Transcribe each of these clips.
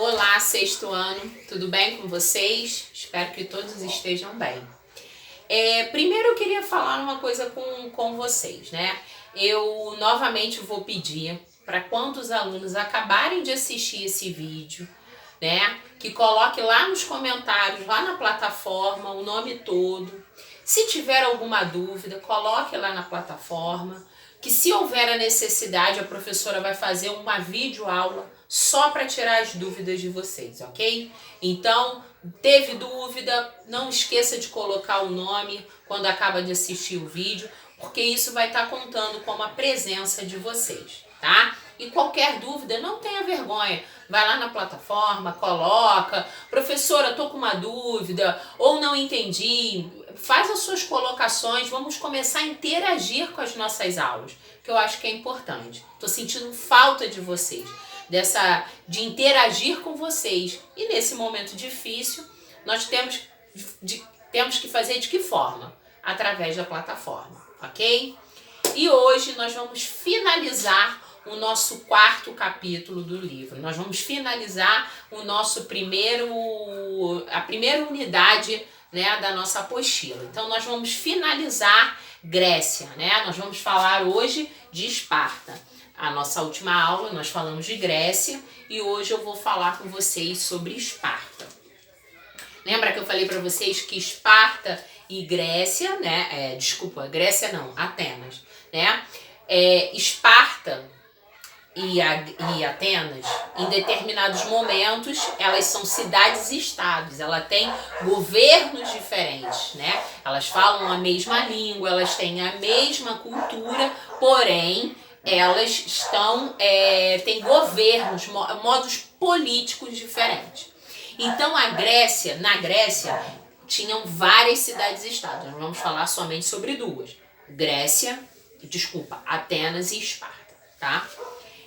Olá, sexto ano, tudo bem com vocês? Espero que todos estejam bem. Primeiro eu queria falar uma coisa com vocês, né? Eu novamente vou pedir para quando os alunos acabarem de assistir esse vídeo, né? Que coloque lá nos comentários, lá na plataforma, o nome todo. Se tiver alguma dúvida, coloque lá na plataforma. Que se houver a necessidade, a professora vai fazer uma videoaula só para tirar as dúvidas de vocês, ok? Então, teve dúvida, não esqueça de colocar o nome quando acaba de assistir o vídeo, porque isso vai estar contando como a presença de vocês, tá? E qualquer dúvida, não tenha vergonha, vai lá na plataforma, coloca, professora, tô com uma dúvida, ou não entendi, faz as suas colocações, vamos começar a interagir com as nossas aulas, que eu acho que é importante. Tô sentindo falta de vocês, de interagir com vocês, e nesse momento difícil, nós temos que fazer de que forma? Através da plataforma, ok? E hoje nós vamos finalizar o nosso quarto capítulo do livro. Nós vamos finalizar a primeira unidade, né, da nossa apostila. Então nós vamos finalizar Grécia, né? Nós vamos falar hoje de Esparta. A nossa última aula nós falamos de Grécia e hoje eu vou falar com vocês sobre Esparta. Lembra que eu falei para vocês que Esparta e Grécia, né? Grécia não, Atenas, né? Esparta e Atenas, em determinados momentos, elas são cidades-estados, ela tem governos diferentes, né? Elas falam a mesma língua, elas têm a mesma cultura, porém, elas têm governos, modos políticos diferentes. Então, na Grécia, tinham várias cidades-estados. Nós vamos falar somente sobre duas. Atenas e Esparta, tá?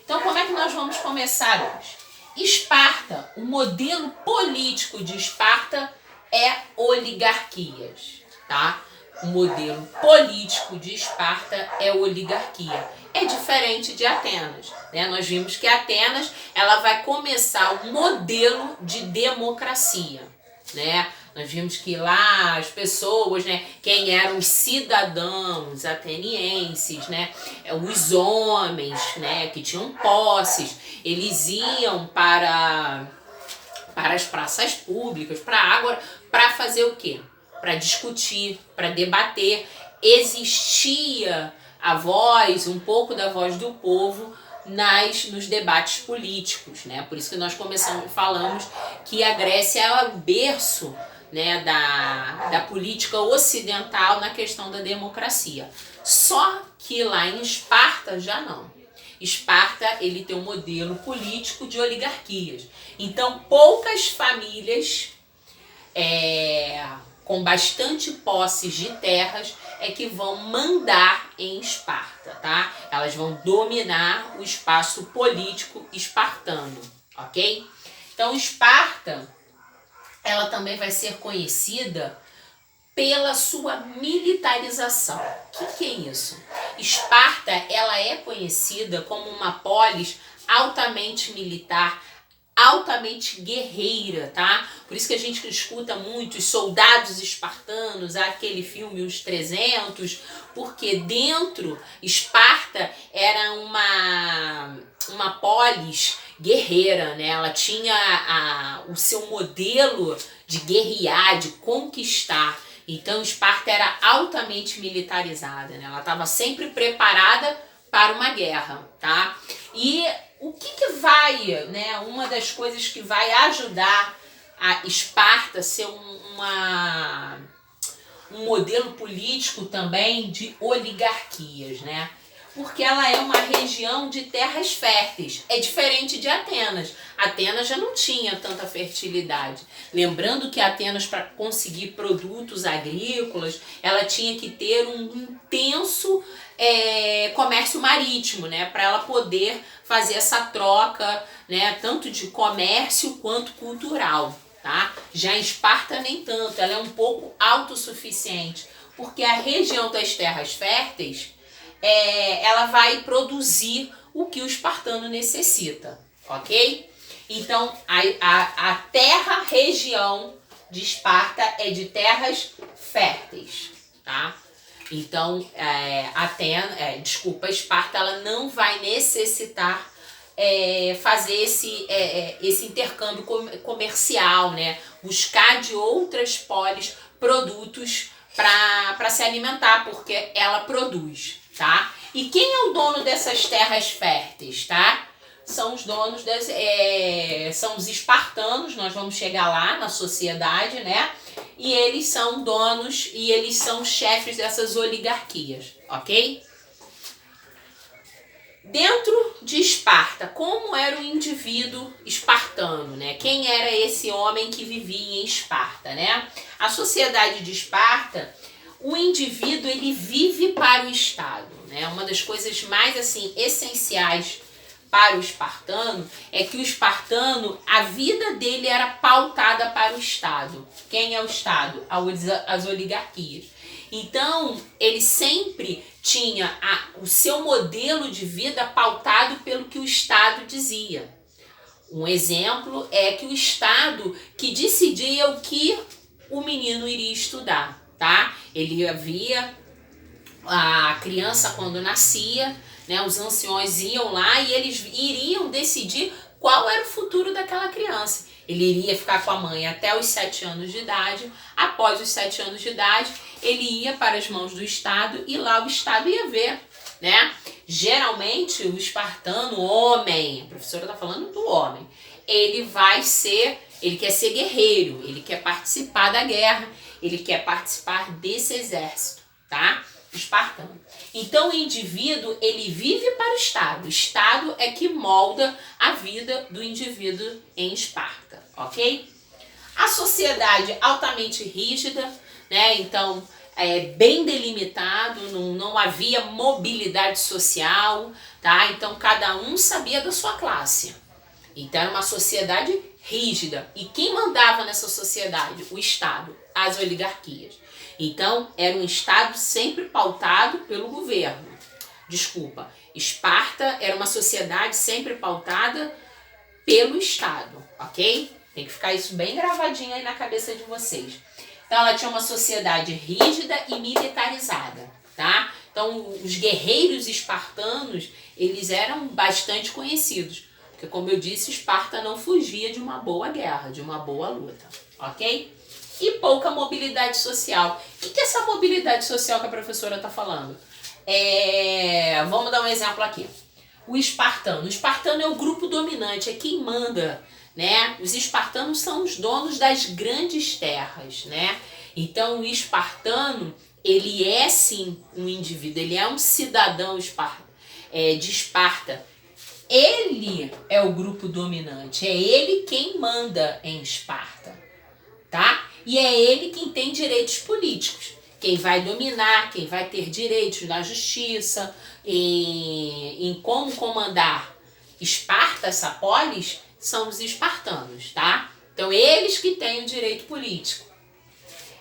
Então, como é que nós vamos começar hoje? Esparta, o modelo político de Esparta é oligarquias, tá? O modelo político de Esparta é oligarquia. É diferente de Atenas, né? Nós vimos que Atenas, ela vai começar um modelo de democracia, né? Nós vimos que lá as pessoas, né, quem eram os cidadãos atenienses, né, os homens, né, que tinham posses, eles iam para as praças públicas, para fazer o quê? Para discutir, para debater. Existia a voz, um pouco da voz do povo nos debates políticos, né? Por isso que nós falamos que a Grécia é o berço, né, da política ocidental na questão da democracia. Só que lá em Esparta já não. Esparta, ele tem um modelo político de oligarquias. Então, poucas famílias com bastante posses de terras é que vão mandar em Esparta, tá? Elas vão dominar o espaço político espartano, ok? Então, Esparta, ela também vai ser conhecida pela sua militarização. O que é isso? Esparta, ela é conhecida como uma polis altamente militar, altamente guerreira, tá? Por isso que a gente escuta muito os soldados espartanos, aquele filme Os 300, porque dentro Esparta era uma polis guerreira, né? Ela tinha o seu modelo de guerrear, de conquistar. Então Esparta era altamente militarizada, né? Ela estava sempre preparada para uma guerra, tá? E o que vai, né? Uma das coisas que vai ajudar a Esparta a ser um modelo político também de oligarquias, né? Porque ela é uma região de terras férteis. É diferente de Atenas. Atenas já não tinha tanta fertilidade. Lembrando que Atenas, para conseguir produtos agrícolas, ela tinha que ter um intenso comércio marítimo, né? Para ela poder fazer essa troca, né? Tanto de comércio quanto cultural, tá? Já em Esparta nem tanto. Ela é um pouco autossuficiente. Porque a região das terras férteis ela vai produzir o que o espartano necessita, ok? Então, a terra, região de Esparta é de terras férteis, tá? Então, Esparta ela não vai necessitar fazer esse intercâmbio comercial, né? Buscar de outras polis produtos para se alimentar, porque ela produz, tá? E quem é o dono dessas terras férteis, tá? São os donos são os espartanos. Nós vamos chegar lá na sociedade, né? E eles são donos e eles são chefes dessas oligarquias, ok? Dentro de Esparta, como era o indivíduo espartano, né? Quem era esse homem que vivia em Esparta, né? A sociedade de Esparta, o indivíduo ele vive para o Estado, né? Uma das coisas mais assim essenciais para o espartano é que o espartano, a vida dele era pautada para o Estado. Quem é o Estado? As oligarquias. Então, ele sempre tinha o seu modelo de vida pautado pelo que o Estado dizia. Um exemplo é que o Estado que decidia o que o menino iria estudar, tá? Ele havia a criança quando nascia, né, os anciões iam lá e eles iriam decidir qual era o futuro daquela criança. Ele iria ficar com a mãe até os 7 anos de idade. Após os 7 anos de idade, ele ia para as mãos do Estado e lá o Estado ia ver, né? Geralmente, o espartano, homem, a professora está falando do homem, ele quer ser guerreiro, ele quer participar da guerra, ele quer participar desse exército, tá? Espartano. Então o indivíduo ele vive para o Estado é que molda a vida do indivíduo em Esparta, ok? A sociedade altamente rígida, né? Então bem delimitado, não havia mobilidade social, tá? Então cada um sabia da sua classe. Então era uma sociedade rígida. E quem mandava nessa sociedade? O Estado, as oligarquias. Então, era um Estado sempre pautado pelo governo. Esparta era uma sociedade sempre pautada pelo Estado, ok? Tem que ficar isso bem gravadinho aí na cabeça de vocês. Então, ela tinha uma sociedade rígida e militarizada, tá? Então, os guerreiros espartanos, eles eram bastante conhecidos. Porque, como eu disse, Esparta não fugia de uma boa guerra, de uma boa luta, ok? E pouca mobilidade social. O que é essa mobilidade social que a professora está falando? Vamos dar um exemplo aqui. O espartano. O espartano é o grupo dominante, é quem manda, né? Os espartanos são os donos das grandes terras, né? Então, o espartano, ele é sim um indivíduo, ele é um cidadão de Esparta. Ele é o grupo dominante, é ele quem manda em Esparta, tá? E é ele quem tem direitos políticos. Quem vai dominar, quem vai ter direitos na justiça, em como comandar Esparta, essa polis, são os espartanos, tá? Então, eles que têm o direito político.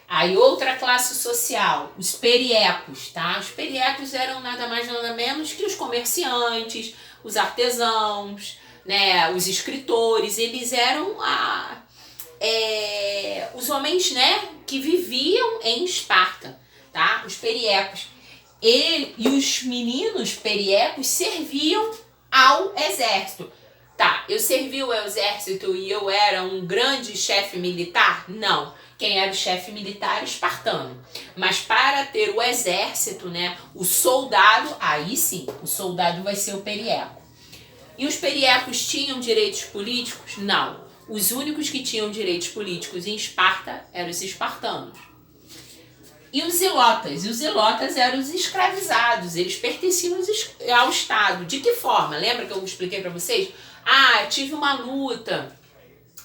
Aí, outra classe social, os periecos, tá? Os periecos eram nada mais nada menos que os comerciantes, os artesãos, né? Os escritores. Eles eram os homens, né, que viviam em Esparta, tá? Os periecos. E os meninos periecos serviam ao exército. Tá, eu servi o exército e eu era um grande chefe militar? Não. Quem era o chefe militar? Espartano. Mas para ter o exército, né, o soldado, aí sim, o soldado vai ser o perieco. E os periecos tinham direitos políticos? Não. Os únicos que tinham direitos políticos em Esparta eram os espartanos. E os zelotas? E os zelotas eram os escravizados, eles pertenciam ao Estado. De que forma? Lembra que eu expliquei para vocês? Tive uma luta,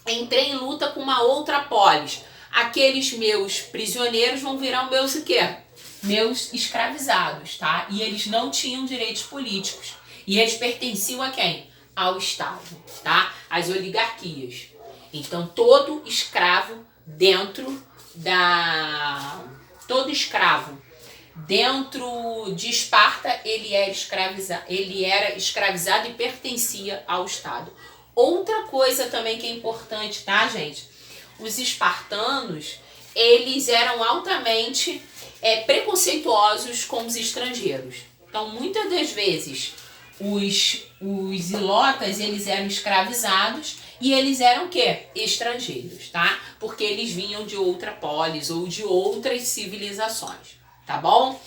entrei em luta com uma outra polis. Aqueles meus prisioneiros vão virar meus o quê? Meus escravizados, tá? E eles não tinham direitos políticos. E eles pertenciam a quem? Ao Estado, tá? Às oligarquias. Então, todo escravo dentro de Esparta, ele era escravizado e pertencia ao Estado. Outra coisa também que é importante, tá, gente? Os espartanos, eles eram altamente preconceituosos com os estrangeiros. Então, muitas das vezes, os ilotas, eles eram escravizados e eles eram o quê? Estrangeiros, tá? Porque eles vinham de outra polis ou de outras civilizações, tá bom?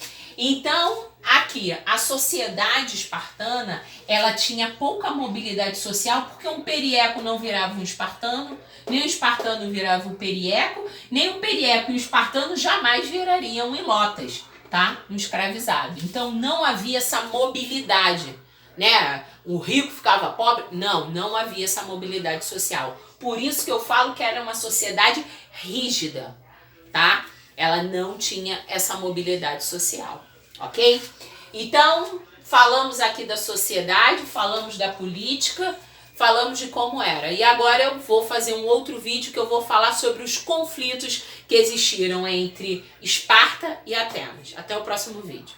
Então, aqui, a sociedade espartana, ela tinha pouca mobilidade social, porque um perieco não virava um espartano, nem um espartano virava um perieco, nem um perieco e um espartano jamais virariam ilotas, tá? Um escravizado. Então, não havia essa mobilidade, né? O rico ficava pobre? Não havia essa mobilidade social. Por isso que eu falo que era uma sociedade rígida, tá? Ela não tinha essa mobilidade social, ok? Então, falamos aqui da sociedade, falamos da política, falamos de como era. E agora eu vou fazer um outro vídeo que eu vou falar sobre os conflitos que existiram entre Esparta e Atenas. Até o próximo vídeo.